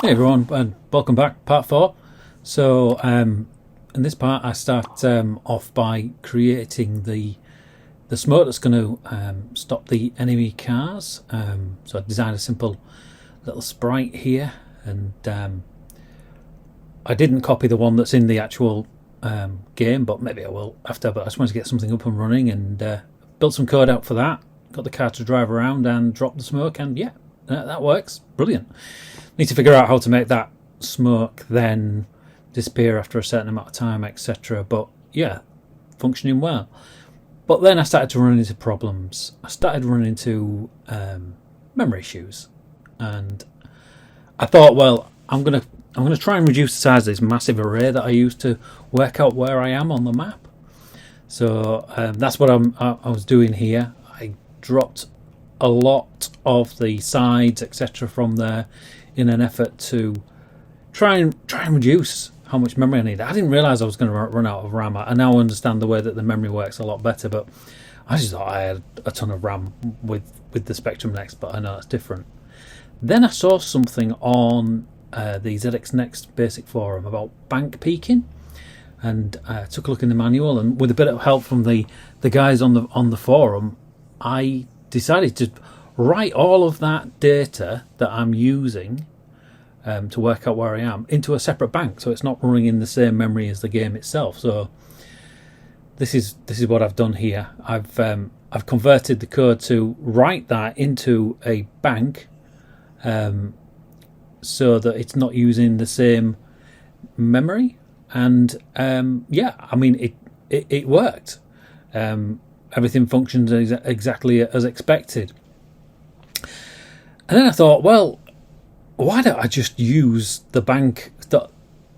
Hey everyone, and welcome back, part 4. So, in this part, I start off by creating the smoke that's going to stop the enemy cars. So I designed a simple little sprite here, and I didn't copy the one that's in the actual game, but maybe I will after. But I just wanted to get something up and running, and built some code out for that. Got the car to drive around and drop the smoke, and yeah, that works. Brilliant. Need to figure out how to make that smoke then disappear after a certain amount of time, etc. But yeah, functioning well. But then I started to run into problems. I started running into memory issues, and I thought, well, I'm gonna try and reduce the size of this massive array that I use to work out where I am on the map. So that's what I was doing here. I dropped a lot of the sides, etc., from there in an effort to try and reduce how much memory I need. I didn't realise I was going to run out of RAM. I now understand the way that the memory works a lot better, but I just thought I had a ton of RAM with the Spectrum Next, but I know it's different. Then I saw something on the ZX Next basic forum about bank peaking, and took a look in the manual, and with a bit of help from the guys on the forum, I decided to write all of that data that I'm using to work out where I am into a separate bank, so it's not running in the same memory as the game itself. So this is what I've done here. I've converted the code to write that into a bank, so that it's not using the same memory. And yeah, I mean it worked. Everything functions exactly as expected. And then I thought, well, why don't I just use the bank that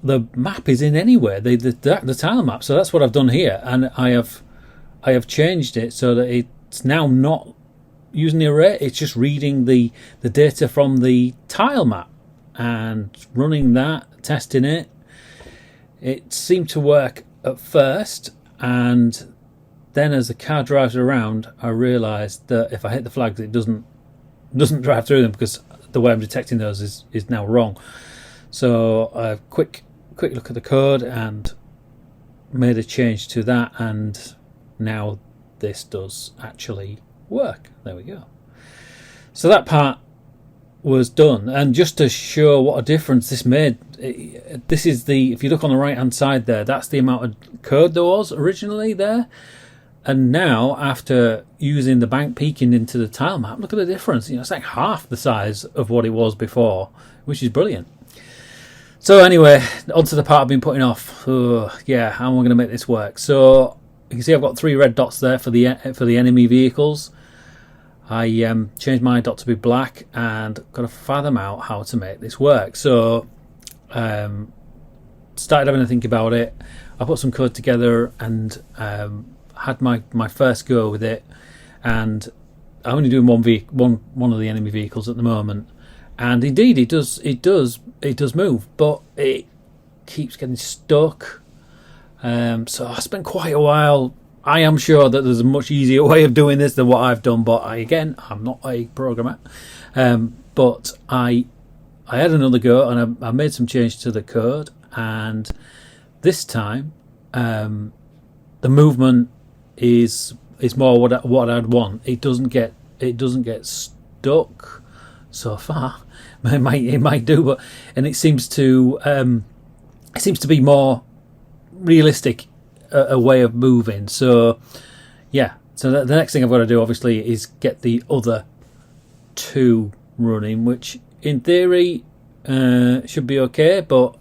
the map is in anyway, the tile map? So that's what I've done here, and I have changed it so that it's now not using the array. It's just reading the data from the tile map and running that, testing it. It seemed to work at first, and then as the car drives around, I realised that if I hit the flags, it doesn't drive through them, because the way I'm detecting those is now wrong. So a quick look at the code and made a change to that, and now this does actually work. There we go. So that part was done, and just to show what a difference this made, this is if you look on the right hand side there, that's the amount of code there was originally there. And now, after using the bank peeking into the tile map, look at the difference. It's like half the size of what it was before, which is brilliant. So anyway, onto the part I've been putting off. Yeah, how am I going to make this work? So you can see I've got 3 red dots there for the enemy vehicles. I changed my dot to be black and got to fathom out how to make this work. So started having to think about it. I put some code together and had my first go with it, and I'm only doing one of the enemy vehicles at the moment, and indeed it does move, but it keeps getting stuck. So I spent quite a while. I am sure that there's a much easier way of doing this than what I've done, but I'm not a programmer. But I had another go, and I made some change to the code, and this time the movement is more what I'd want. It doesn't get stuck so far. It might do, and it seems to be more realistic a way of moving. So yeah, so the next thing I've got to do obviously is get the other 2 running, which in theory should be okay, but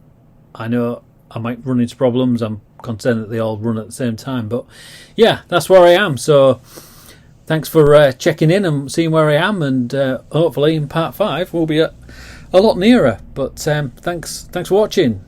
I know I might run into problems. I'm concerned that they all run at the same time, but yeah, that's where I am. So thanks for checking in and seeing where I am, and hopefully in part 5 we'll be a lot nearer. But thanks for watching.